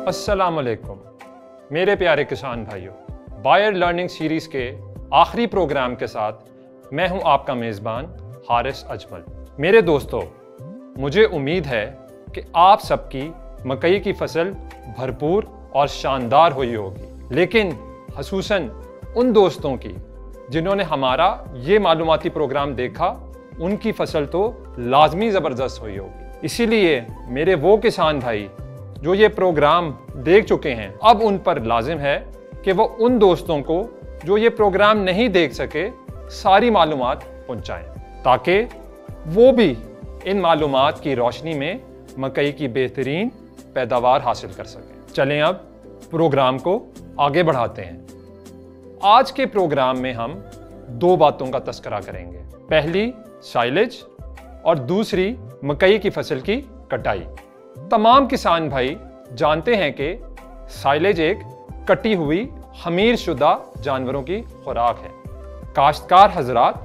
अस्सलाम वालेकुम मेरे प्यारे किसान भाइयों, बायर लर्निंग सीरीज़ के आखिरी प्रोग्राम के साथ मैं हूं आपका मेज़बान हारिस अजमल। मेरे दोस्तों, मुझे उम्मीद है कि आप सबकी मकई की फसल भरपूर और शानदार हुई होगी, लेकिन ख़ुसूसन उन दोस्तों की जिन्होंने हमारा ये मालूमाती प्रोग्राम देखा, उनकी फसल तो लाजमी ज़बरदस्त हुई होगी। इसीलिए मेरे वो किसान भाई जो ये प्रोग्राम देख चुके हैं, अब उन पर लाजिम है कि वो उन दोस्तों को जो ये प्रोग्राम नहीं देख सके सारी मालूमात पहुंचाएं, ताकि वो भी इन मालूमात की रोशनी में मकई की बेहतरीन पैदावार हासिल कर सकें। चलें अब प्रोग्राम को आगे बढ़ाते हैं। आज के प्रोग्राम में हम दो बातों का तस्करा करेंगे। पहली साइलेज और दूसरी मकई की फसल की कटाई। तमाम किसान भाई जानते हैं कि साइलेज एक कटी हुई खमीर शुदा जानवरों की खुराक है। काश्तकार हजरात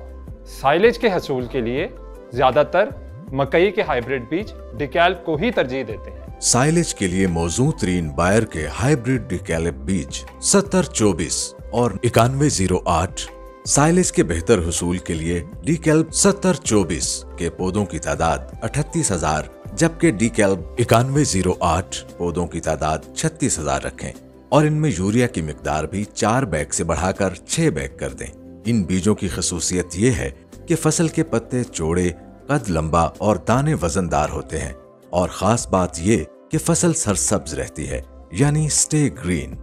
साइलेज के हसूल के लिए ज़्यादातर मकई के हाइब्रिड बीज डिकैल्ब को ही तरजीह देते हैं। साइलेज के लिए मौजूद तरीन बायर के हाइब्रिड डिकैल्ब बीज 7024 और 9108, साइलेज के बेहतर हुसूल के लिए डिकैल्ब 7024 के पौधों की तादाद 38,000 जबकि डिकैल्ब 9108 पौधों की तादाद 36,000 रखें और इनमें यूरिया की मिकदार भी 4 बैग से बढ़ाकर 6 बैग कर दें। इन बीजों की खसूसियत ये है कि फसल के पत्ते चौड़े, कद लंबा और दाने वजनदार होते हैं और खास बात ये कि फसल सरसब्ज रहती है, यानी स्टे ग्रीन।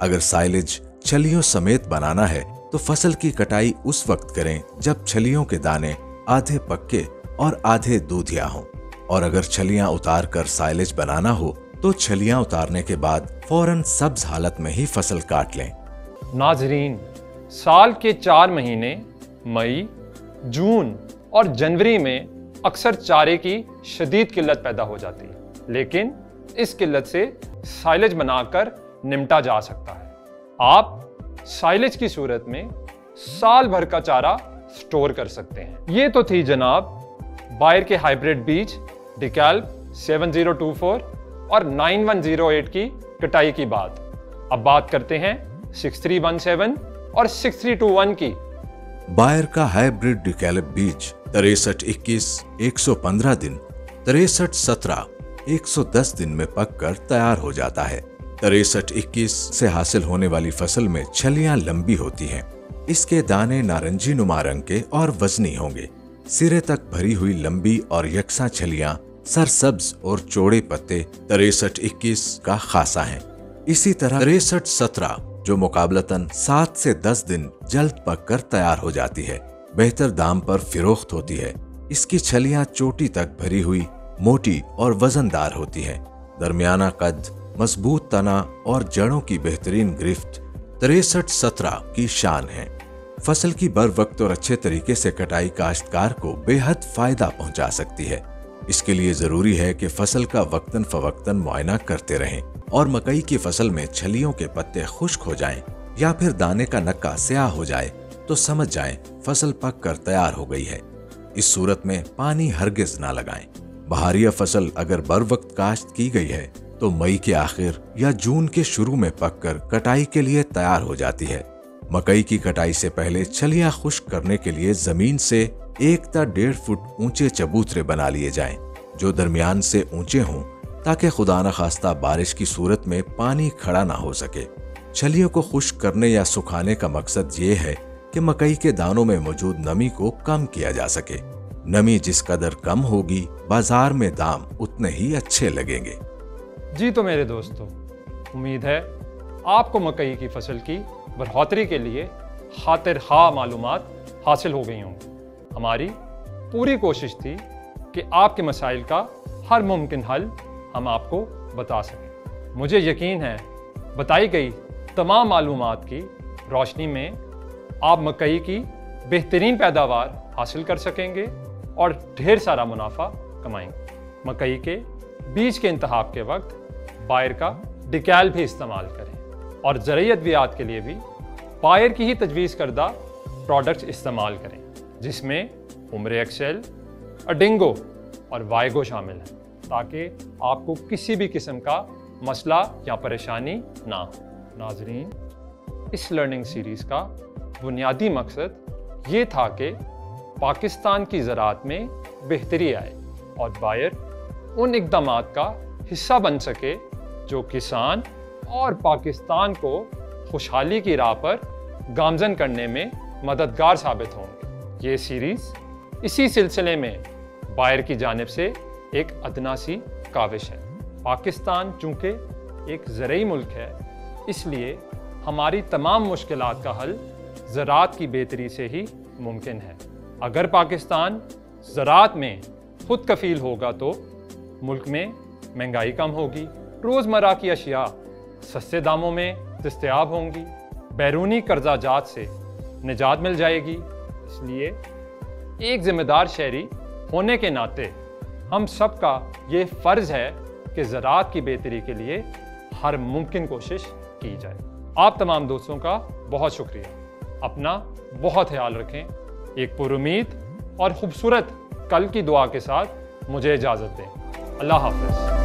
अगर साइलेज छलियों समेत बनाना है तो फसल की कटाई उस वक्त करें जब छलियों के दाने आधे पक्के और आधे दूधिया हों, और अगर छलियां उतार कर साइलेज बनाना हो तो छलियां उतारने के बाद फौरन सब्ज हालत में ही फसल काट लें। नाजरीन, साल के 4 महीने मई, जून और जनवरी में अक्सर चारे की शदीद किल्लत पैदा हो जाती है, लेकिन इस किल्लत से साइलेज बनाकर निमटा जा सकता है। आप साइलेज की सूरत में साल भर का चारा स्टोर कर सकते हैं। ये तो थी जनाब बायर के हाइब्रिड बीज डिकैल्ब 7024 और 9108 की कटाई की बात। अब बात करते हैं 6317 और 6321 की। बायर का हाइब्रिड डिकैल्ब बीज 6321 115 दिन, 6317 110 दिन में पककर तैयार हो जाता है। 6321 से हासिल होने वाली फसल में छलियां लंबी होती हैं। इसके दाने नारंगी नुमा रंग के और वजनी होंगे। सिरे तक भरी हुई लंबी और यकसा छलियां, सरसब्ज और चौड़े पत्ते 6321 का खासा है। इसी तरह 6317 जो मुकाबलतन 7 से 10 दिन जल्द पककर तैयार हो जाती है, बेहतर दाम पर फिरोख्त होती है। इसकी छलियां चोटी तक भरी हुई, मोटी और वजनदार होती है। दरमियाना कद, मजबूत तना और जड़ों की बेहतरीन गिरफ्त 6317 की शान है। फसल की बर वक्त और अच्छे तरीके से कटाई काश्तकार को बेहद फायदा पहुंचा सकती है। इसके लिए जरूरी है कि फसल का वक्तन फवक्तन मुआयना करते रहें और मकई की फसल में छलियों के पत्ते खुश्क हो जाएं या फिर दाने का नक्का स्याह हो जाए तो समझ जाएं फसल पक कर तैयार हो गई है। इस सूरत में पानी हरगिज ना लगाएं। बहारिया फसल अगर बर वक्त काश्त की गई है तो मई के आखिर या जून के शुरू में पककर कटाई के लिए तैयार हो जाती है। मकई की कटाई से पहले छलियां खुश्क करने के लिए जमीन से 1 ता 1.5 फुट ऊंचे चबूतरे बना लिए जाएं, जो दरमियान से ऊंचे हों ताकि खुदा न खास्ता बारिश की सूरत में पानी खड़ा ना हो सके। छलियों को खुश्क करने या सुखाने का मकसद ये है कि मकई के दानों में मौजूद नमी को कम किया जा सके। नमी जिस कदर कम होगी, बाजार में दाम उतने ही अच्छे लगेंगे। जी तो मेरे दोस्तों, उम्मीद है आपको मकई की फसल की बढ़ोतरी के लिए खातिर खा मालूमात हासिल हो गई होंगी। हमारी पूरी कोशिश थी कि आपके मसाइल का हर मुमकिन हल हम आपको बता सकें। मुझे यकीन है बताई गई तमाम मालूमात की रोशनी में आप मकई की बेहतरीन पैदावार हासिल कर सकेंगे और ढेर सारा मुनाफा कमाएंगे। मकई के बीज के इंतखाब के वक्त बायर का डिकैल्ब भी इस्तेमाल करें और ज़राअत वियात के लिए भी बायर की ही तजवीज़ करदा प्रोडक्ट्स इस्तेमाल करें, जिसमें उम्रे एक्सेल, अडिंगो और वाइगो शामिल हैं, ताकि आपको किसी भी किस्म का मसला या परेशानी ना हो। नाजरीन, इस लर्निंग सीरीज़ का बुनियादी मकसद ये था कि पाकिस्तान की ज़राअत में बेहतरी आए और बायर उन इक़दामात का हिस्सा बन सके जो किसान और पाकिस्तान को खुशहाली की राह पर गामज़न करने में मददगार साबित होंगे। ये सीरीज़ इसी सिलसिले में बायर की जानिब से एक अदना सी काविश है। पाकिस्तान चूँकि एक ज़रई मुल्क है, इसलिए हमारी तमाम मुश्किलात का हल ज़राअत की बेहतरी से ही मुमकिन है। अगर पाकिस्तान ज़राअत में खुद कफ़ील होगा तो मुल्क में महंगाई कम होगी, रोज़मर्रा की अशिया सस्ते दामों में दस्तयाब होंगी, बैरूनी कर्जा जात से निजात मिल जाएगी। इसलिए एक ज़िम्मेदार शहरी होने के नाते हम सब का ये फ़र्ज़ है कि ज़राअत की बेहतरी के लिए हर मुमकिन कोशिश की जाए। आप तमाम दोस्तों का बहुत शुक्रिया। अपना बहुत ख्याल रखें। एक पुरुमीद और ख़ूबसूरत कल की दुआ के साथ मुझे इजाज़त दें। अल्लाह हाफ़िज़।